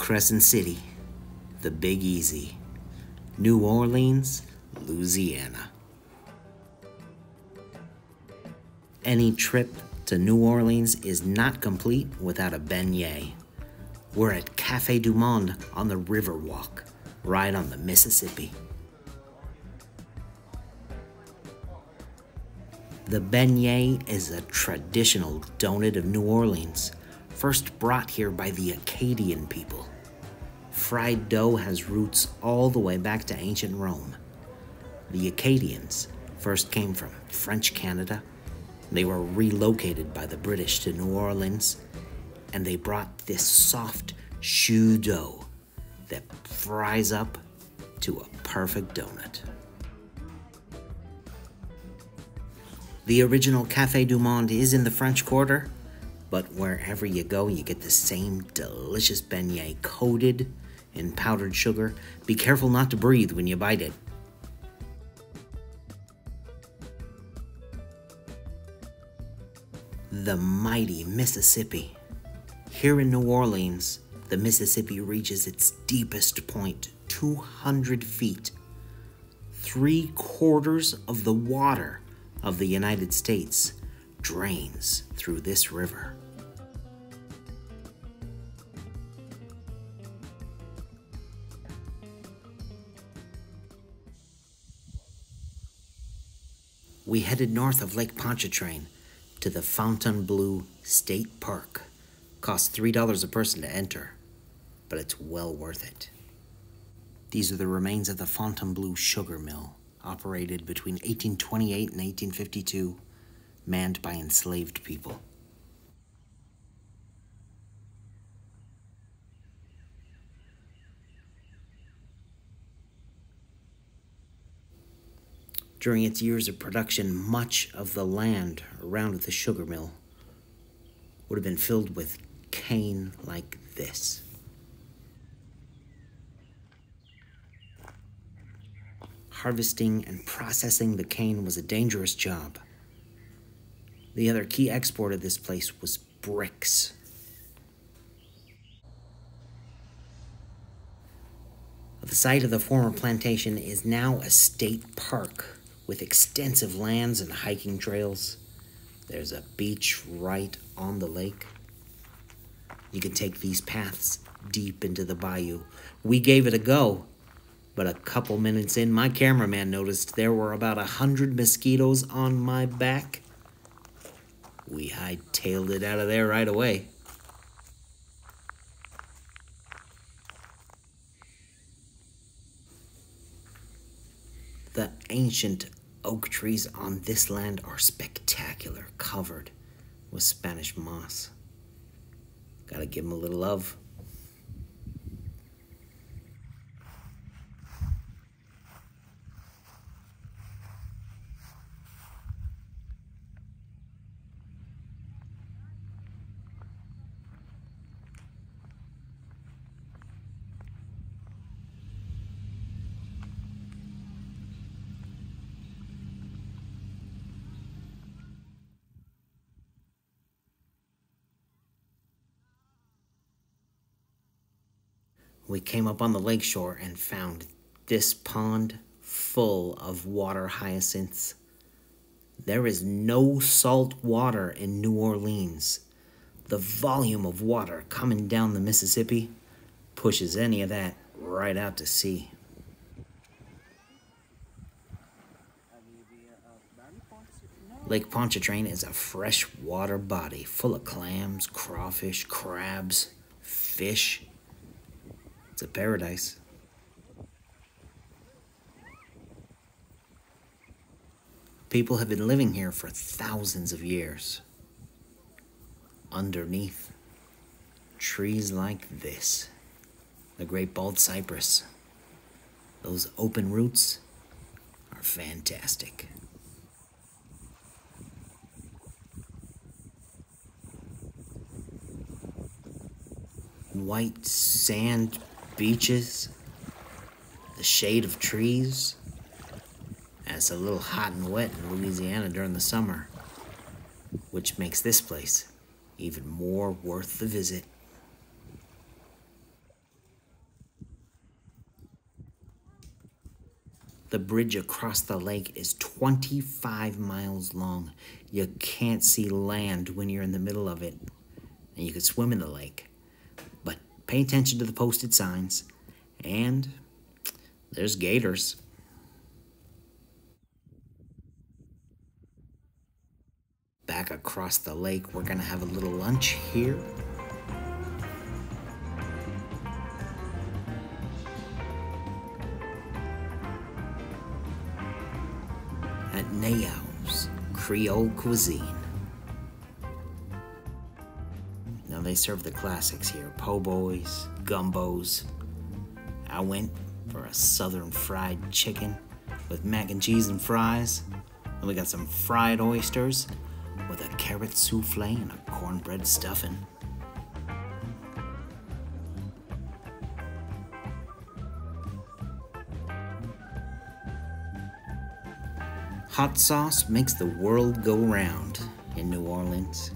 Crescent City, the Big Easy, New Orleans, Louisiana. Any trip to New Orleans is not complete without a beignet. We're at Cafe Du Monde on the Riverwalk, right on the Mississippi. The beignet is a traditional donut of New Orleans, first brought here by the Acadian people. Fried dough has roots all the way back to ancient Rome. The Acadians first came from French Canada. They were relocated by the British to New Orleans, and they brought this soft choux dough that fries up to a perfect donut. The original Cafe Du Monde is in the French Quarter, but wherever you go, you get the same delicious beignet coated in powdered sugar. Be careful not to breathe when you bite it. The mighty Mississippi. Here in New Orleans, the Mississippi reaches its deepest point, 200 feet. 3/4 of the water of the United States drains through this river. We headed north of Lake Pontchartrain to the Fontainebleau State Park. Costs $3 a person to enter, but it's well worth it. These are the remains of the Fontainebleau sugar mill, operated between 1828 and 1852, manned by enslaved people. During its years of production, much of the land around the sugar mill would have been filled with cane like this. Harvesting and processing the cane was a dangerous job. The other key export of this place was bricks. The site of the former plantation is now a state park with extensive lands and hiking trails. There's a beach right on the lake. You can take these paths deep into the bayou. We gave it a go, but a couple minutes in, my cameraman noticed there were about 100 mosquitoes on my back. We hightailed it out of there right away. The ancient oak trees on this land are spectacular, covered with Spanish moss. Gotta give them a little love. We came up on the lakeshore and found this pond full of water hyacinths. There is no salt water in New Orleans. The volume of water coming down the Mississippi pushes any of that right out to sea. Lake Pontchartrain is a freshwater body full of clams, crawfish, crabs, fish. It's a paradise. People have been living here for thousands of years. Underneath, trees like this, the great bald cypress. Those open roots are fantastic. White sand beaches, the shade of trees. And it's a little hot and wet in Louisiana during the summer, which makes this place even more worth the visit. The bridge across the lake is 25 miles long. You can't see land when you're in the middle of it, and you can swim in the lake. But pay attention to the posted signs, and there's gators. Back across the lake, we're gonna have a little lunch here. At Natchez Creole Cuisine. Now they serve the classics here, po' boys, gumbos. I went for a southern fried chicken with mac and cheese and fries. And we got some fried oysters with a carrot souffle and a cornbread stuffing. Hot sauce makes the world go round in New Orleans.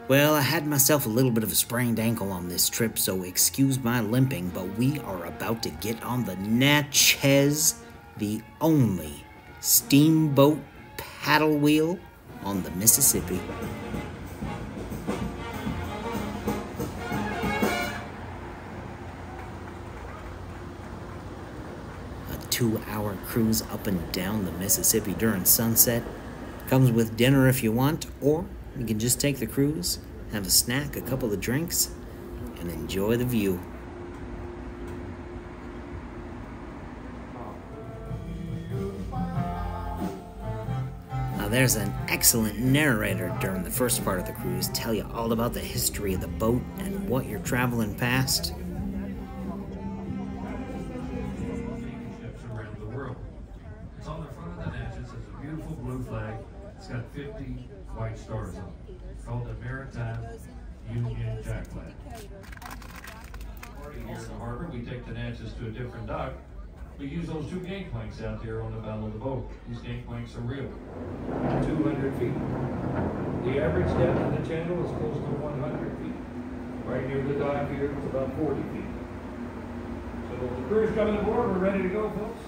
Well, I had myself a little bit of a sprained ankle on this trip, so excuse my limping, but we are about to get on the Natchez, the only steamboat paddle wheel on the Mississippi. A 2-hour cruise up and down the Mississippi during sunset. Comes with dinner if you want, or you can just take the cruise, have a snack, a couple of drinks, and enjoy the view. Now there's an excellent narrator during the first part of the cruise, tell you all about the history of the boat and what you're traveling past. Around the world. It's on the front of the Natchez. It's a beautiful blue flag. It's got 50 white stars on it. It's called the Maritime Union Jack Flag. Here in the harbor, we take the Natchez to a different dock. We use those 2 gangplanks out there on the bow of the boat. These gangplanks are real. 200 feet. The average depth of the channel is close to 100 feet. Right near the dock here, it's about 40 feet. So the crew's coming aboard. We're ready to go, folks.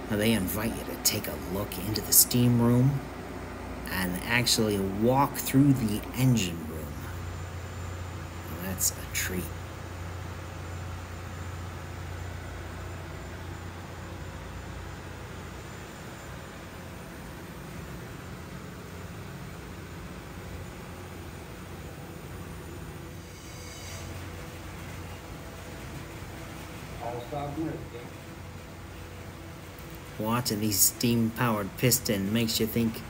Now they invite you to take a look into the steam room and actually walk through the engine room. Well, that's a treat. All stop and ready. Watching these steam-powered piston makes you think,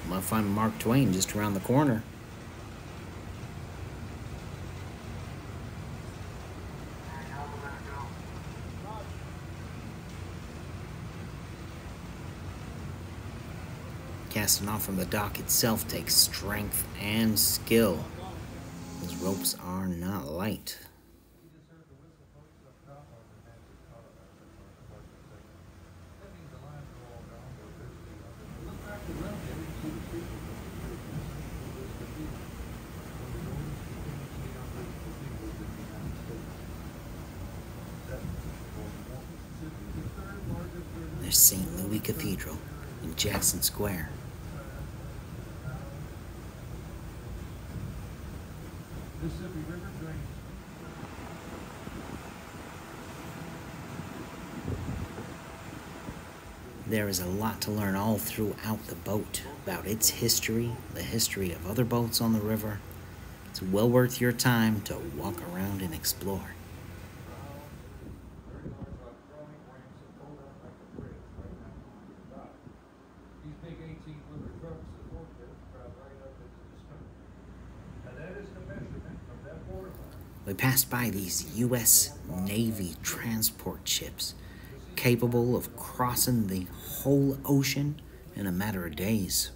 I might find Mark Twain just around the corner. Casting off from the dock itself takes strength and skill. These ropes are not light. There's St. Louis Cathedral in Jackson Square. Mississippi River drains. There is a lot to learn all throughout the boat about its history, the history of other boats on the river. It's well worth your time to walk around and explore. These big 18-wheeler trucks, the forklifts, drive right up into the snow. And that is the measurement from that borderline. We passed by these U.S. Navy transport ships, capable of crossing the whole ocean in a matter of days.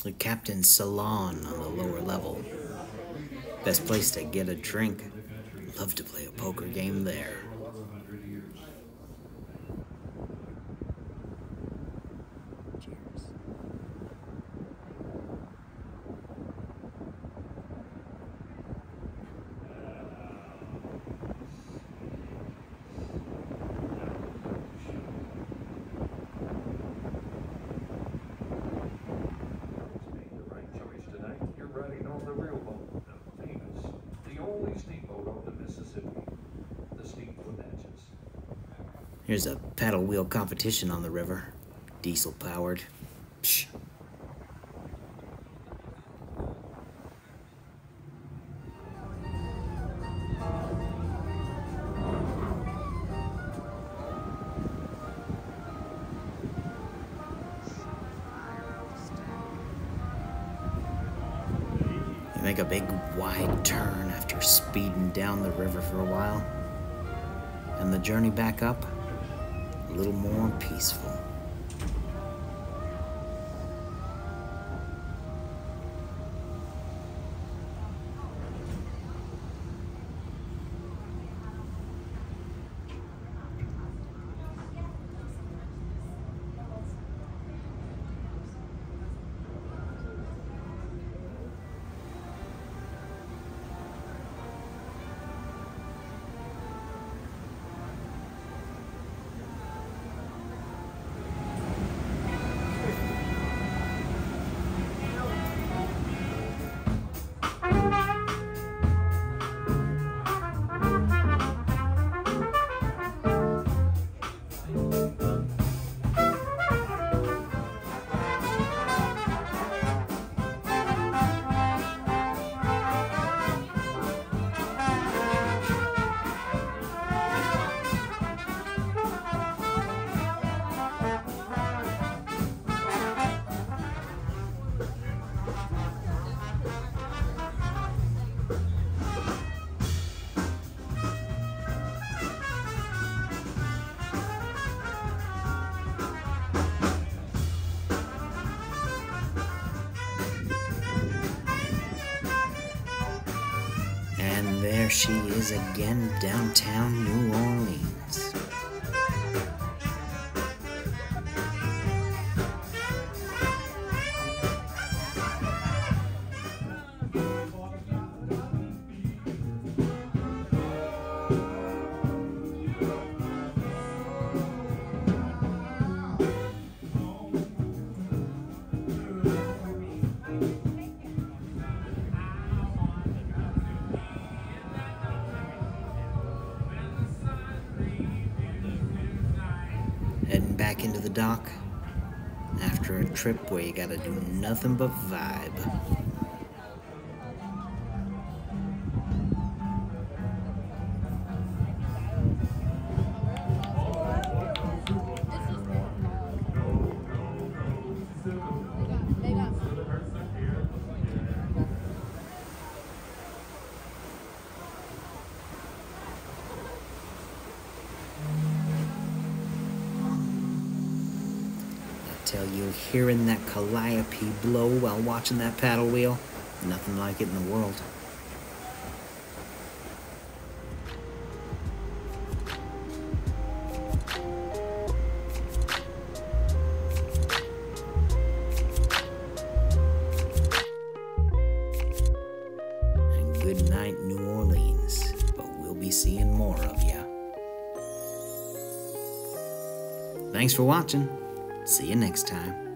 The captain's salon on the lower level. Best place to get a drink. Love to play a poker game there. Steamboat on the Mississippi, the Steamboat Natchez. Here's a paddle wheel competition on the river. Diesel powered. Psh. You make a big wide turn after speeding down the river for a while, and the journey back up a little more peaceful. And there she is again, downtown New Orleans. Heading back into the dock after a trip where you gotta do nothing but vibe. Tell you, hearing that calliope blow while watching that paddle wheel, nothing like it in the world. And good night, New Orleans, but we'll be seeing more of ya. Thanks for watching. See you next time.